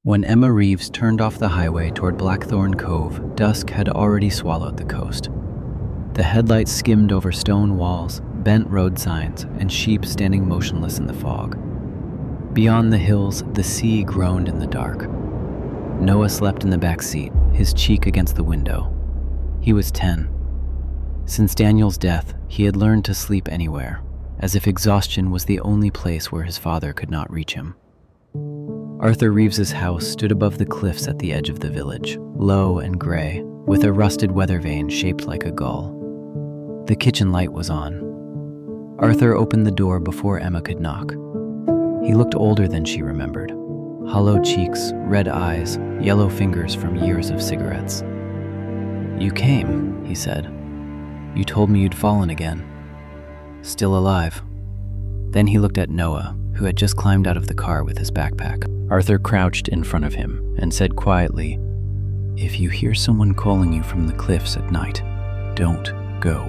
When Emma Reeves turned off the highway toward Blackthorn Cove, dusk had already swallowed the coast. The headlights skimmed over stone walls, bent road signs, and sheep standing motionless in the fog. Beyond the hills, the sea groaned in the dark. Noah slept in the back seat, his cheek against the window. He was 10. Since Daniel's death, he had learned to sleep anywhere, as if exhaustion was the only place where his father could not reach him. Arthur Reeves's house stood above the cliffs at the edge of the village, low and gray, with a rusted weather vane shaped like a gull. The kitchen light was on. Arthur opened the door before Emma could knock. He looked older than she remembered. Hollow cheeks, red eyes, yellow fingers from years of cigarettes. "You came," he said. "You told me you'd fallen again. Still alive." Then he looked at Noah, who had just climbed out of the car with his backpack. Arthur crouched in front of him and said quietly, "If you hear someone calling you from the cliffs at night, don't go."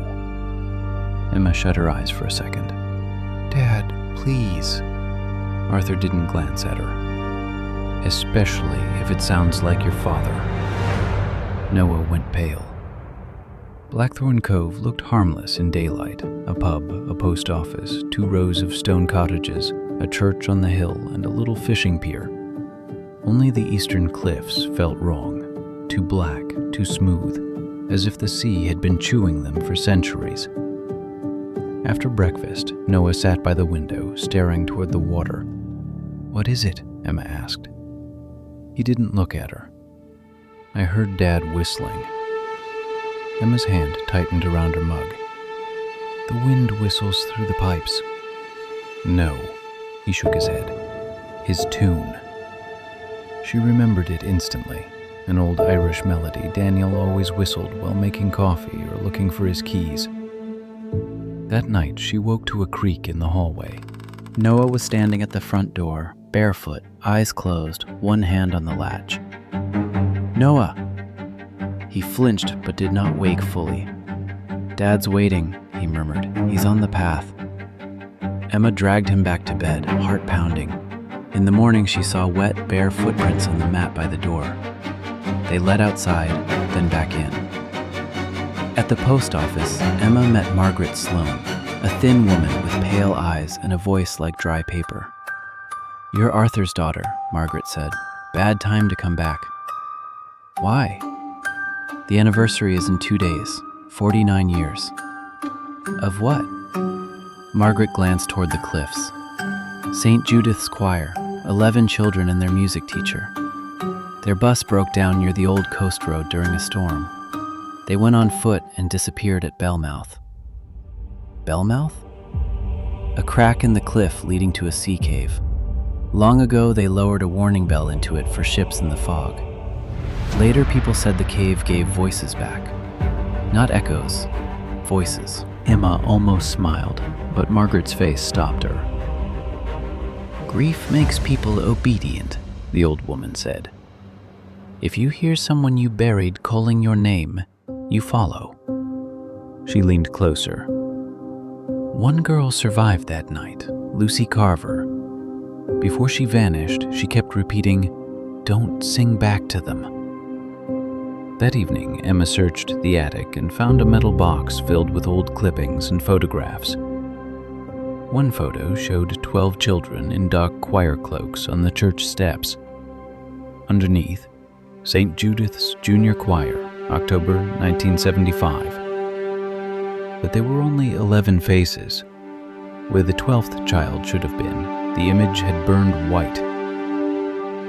Emma shut her eyes for a second. "Dad, please." Arthur didn't glance at her. "Especially if it sounds like your father." Noah went pale. Blackthorn Cove looked harmless in daylight. A pub, a post office, 2 rows of stone cottages, a church on the hill, and a little fishing pier. Only the eastern cliffs felt wrong, too black, too smooth, as if the sea had been chewing them for centuries. After breakfast, Noah sat by the window, staring toward the water. "What is it?" Emma asked. He didn't look at her. "I heard Dad whistling." Emma's hand tightened around her mug. "The wind whistles through the pipes." "No," he shook his head. "His tune." She remembered it instantly, an old Irish melody Daniel always whistled while making coffee or looking for his keys. That night, she woke to a creak in the hallway. Noah was standing at the front door, barefoot, eyes closed, one hand on the latch. "Noah!" He flinched but did not wake fully. "Dad's waiting," he murmured. "He's on the path." Emma dragged him back to bed, heart pounding. In the morning, she saw wet, bare footprints on the mat by the door. They led outside, then back in. At the post office, Emma met Margaret Sloan, a thin woman with pale eyes and a voice like dry paper. "You're Arthur's daughter," Margaret said. "Bad time to come back." "Why?" "The anniversary is in 2 days, 49 years. "Of what?" Margaret glanced toward the cliffs. "St. Judith's Choir, 11 children and their music teacher. Their bus broke down near the old coast road during a storm. They went on foot and disappeared at Bellmouth." Bellmouth? A crack in the cliff leading to a sea cave. Long ago, they lowered a warning bell into it for ships in the fog. Later, people said the cave gave voices back. Not echoes, voices. Emma almost smiled, but Margaret's face stopped her. "Grief makes people obedient," the old woman said. "If you hear someone you buried calling your name, you follow." She leaned closer. "One girl survived that night, Lucy Carver. Before she vanished, she kept repeating, 'Don't sing back to them.'" That evening, Emma searched the attic and found a metal box filled with old clippings and photographs. One photo showed 12 children in dark choir cloaks on the church steps. Underneath, St. Judith's Junior Choir, October 1975. But there were only 11 faces. Where the 12th child should have been, the image had burned white.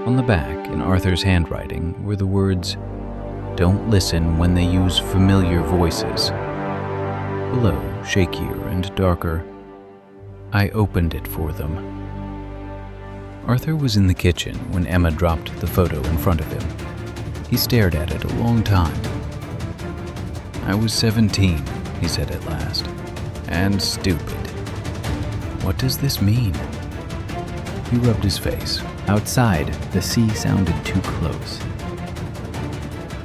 On the back, in Arthur's handwriting, were the words, "Don't listen when they use familiar voices." Below, shakier and darker, "I opened it for them." Arthur was in the kitchen when Emma dropped the photo in front of him. He stared at it a long time. "I was 17, he said at last, "and stupid. What does this mean?" He rubbed his face. Outside, the sea sounded too close.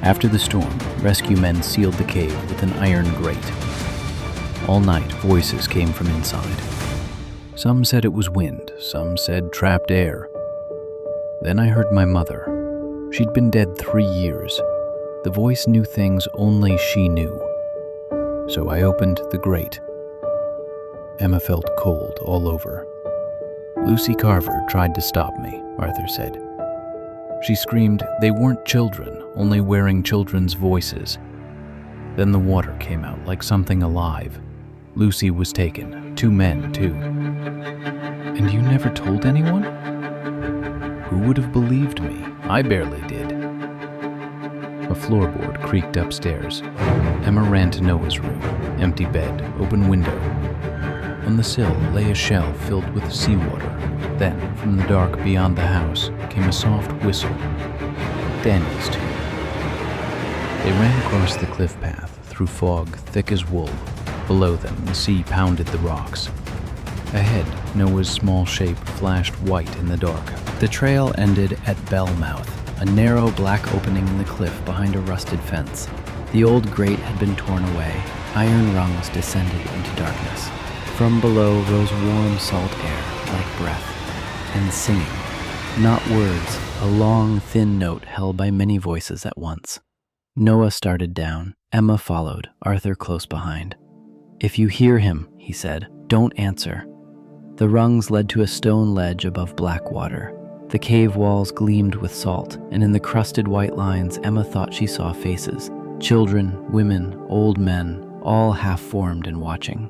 After the storm, rescue men sealed the cave with an iron grate. All night, voices came from inside. Some said it was wind, some said trapped air. Then I heard my mother, She'd been dead 3 years. The voice knew things only she knew. So I opened the grate. Emma felt cold all over. Lucy Carver tried to stop me, Arthur said. She screamed they weren't children, only wearing children's voices. Then the water came out like something alive. Lucy was taken, 2 men too. And you never told anyone? Who would have believed me? I barely did. A floorboard creaked upstairs. Emma ran to Noah's room. Empty bed, open window. On the sill lay a shell filled with seawater. Then, from the dark beyond the house, came a soft whistle. Daniel's tune. They ran across the cliff path, through fog thick as wool. Below them, the sea pounded the rocks. Ahead, Noah's small shape flashed white in the dark. The trail ended at Bellmouth, a narrow black opening in the cliff behind a rusted fence. The old grate had been torn away. Iron rungs descended into darkness. From below rose warm salt air, like breath, and singing. Not words, a long, thin note held by many voices at once. Noah started down. Emma followed, Arthur close behind. "If you hear him," he said, "don't answer." The rungs led to a stone ledge above black water. The cave walls gleamed with salt, and in the crusted white lines, Emma thought she saw faces. Children, women, old men, all half-formed and watching.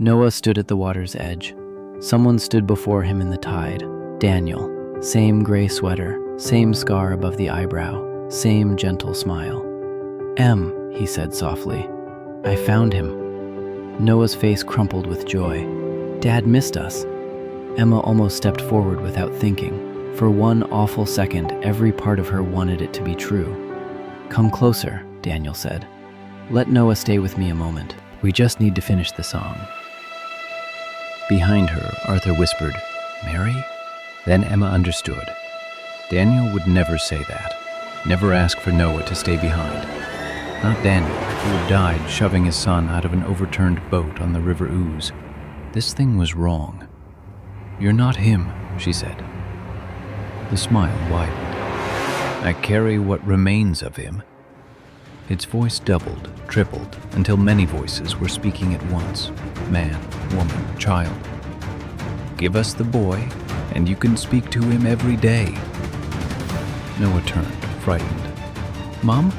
Noah stood at the water's edge. Someone stood before him in the tide. Daniel. Same gray sweater, same scar above the eyebrow, same gentle smile. "Em," he said softly, "I found him." Noah's face crumpled with joy. "Dad missed us." Emma almost stepped forward without thinking. For one awful second, every part of her wanted it to be true. "Come closer," Daniel said. "Let Noah stay with me a moment. We just need to finish the song." Behind her, Arthur whispered, "Mary?" Then Emma understood. Daniel would never say that. Never ask for Noah to stay behind. Not Daniel, who had died shoving his son out of an overturned boat on the River Ouse. This thing was wrong. "You're not him," she said. The smile widened. "I carry what remains of him." Its voice doubled, tripled, until many voices were speaking at once. Man, woman, child. "Give us the boy, and you can speak to him every day." Noah turned, frightened. "Mom?"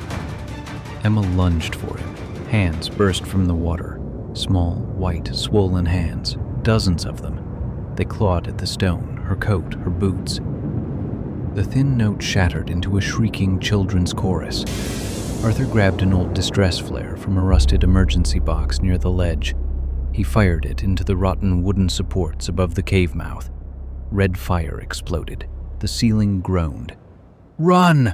Emma lunged for him. Hands burst from the water. Small, white, swollen hands. Dozens of them. They clawed at the stone, her coat, her boots. The thin note shattered into a shrieking children's chorus. Arthur grabbed an old distress flare from a rusted emergency box near the ledge. He fired it into the rotten wooden supports above the cave mouth. Red fire exploded. The ceiling groaned. "Run!"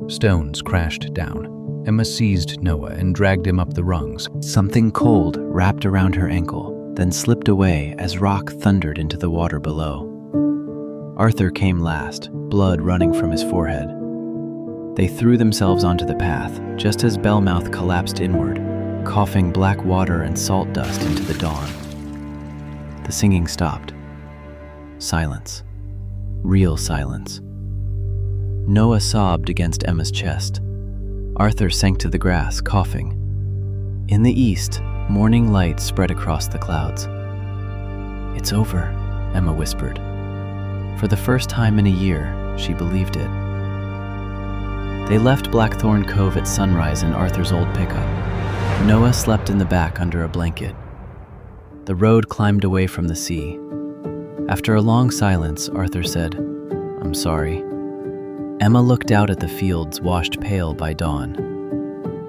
Stones crashed down. Emma seized Noah and dragged him up the rungs. Something cold wrapped around her ankle, then slipped away as rock thundered into the water below. Arthur came last, blood running from his forehead. They threw themselves onto the path, just as Bellmouth collapsed inward, coughing black water and salt dust into the dawn. The singing stopped. Silence. Real silence. Noah sobbed against Emma's chest. Arthur sank to the grass, coughing. In the east, morning light spread across the clouds. "It's over," Emma whispered. For the first time in a year, she believed it. They left Blackthorn Cove at sunrise in Arthur's old pickup. Noah slept in the back under a blanket. The road climbed away from the sea. After a long silence, Arthur said, "I'm sorry." Emma looked out at the fields washed pale by dawn.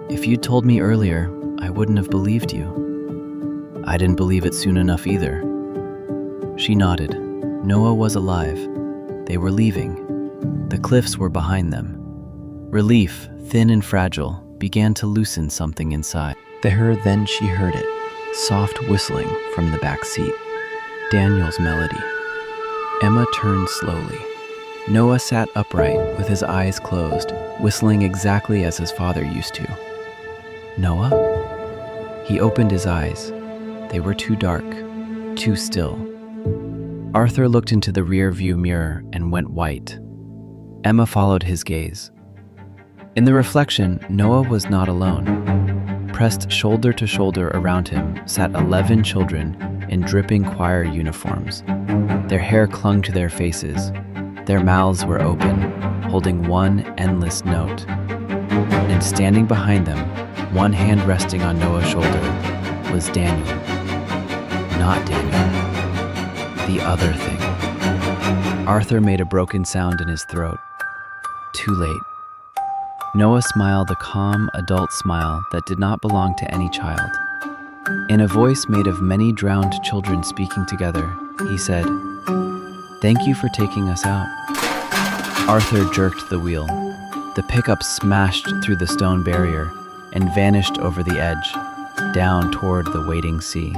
"If you'd told me earlier, I wouldn't have believed you." "I didn't believe it soon enough either." She nodded. Noah was alive. They were leaving. The cliffs were behind them. Relief, thin and fragile, began to loosen something inside. Then she heard it, soft whistling from the back seat. Daniel's melody. Emma turned slowly. Noah sat upright with his eyes closed, whistling exactly as his father used to. "Noah?" He opened his eyes. They were too dark, too still. Arthur looked into the rear view mirror and went white. Emma followed his gaze. In the reflection, Noah was not alone. Pressed shoulder to shoulder around him sat 11 children in dripping choir uniforms. Their hair clung to their faces. Their mouths were open, holding one endless note. And standing behind them, one hand resting on Noah's shoulder, was Daniel. Not Daniel. The other thing. Arthur made a broken sound in his throat. Too late. Noah smiled a calm, adult smile that did not belong to any child. In a voice made of many drowned children speaking together, he said, "Thank you for taking us out." Arthur jerked the wheel. The pickup smashed through the stone barrier and vanished over the edge, down toward the waiting sea.